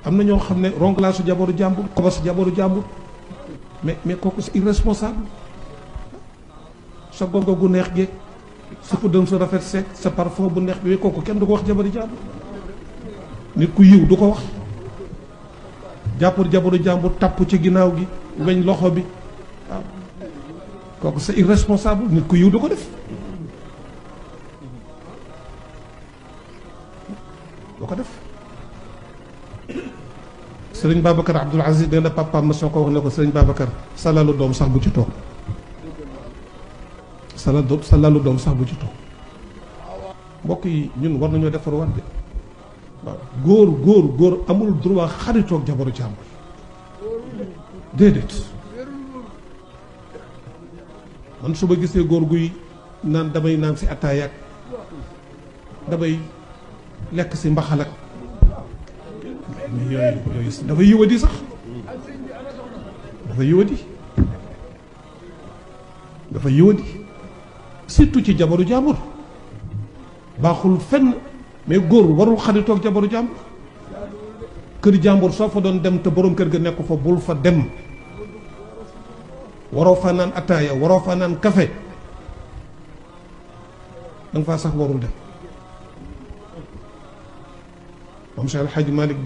am na ñoo xam ne ronglaasu jabaru jàmbur kobos jabaru jàmbur mais kooku c'est irresponsable. sa gongo gu neex geeg sa pëddëm sa rafet seeg sa parfum bu neex bi kooku kenn du ko wax jabari jàmbur. nit ku yiw du ko wax. jàppur jabaru jàmbur tapp ci ginnaaw gi weñ loxo bi waaw kooku c'est irresponsable nit ku yiw du ko def. du ko def. sëriñ Babacar Abdoul Aziz nee na papaam ma soo ko wax ne ko sëriñ Babacar sa lalu doom sax bu ci toog sa lalu doom sax bu ci toog. mbokk yi ñun war nañoo defar war de waaw góor amul droit xaritoog jabaru jàmbur déedéet. man su ma gisee góor guy naan damay naan si attaayaak damay lekk si mbaxalak mais yooyu dafa yiwadi sax dafa yiwadi surtout ci jabaru jàmbur baaxul fenn. mais góor warul xaritoog jabaru jàmbur kër jàmbur soo fa doon dem te borom kër ga nekk fa bul fa dem. waroo fa naan ataaya waroo fa naan café da nga faa sax warul dem moom Cheikh El Hadj Malick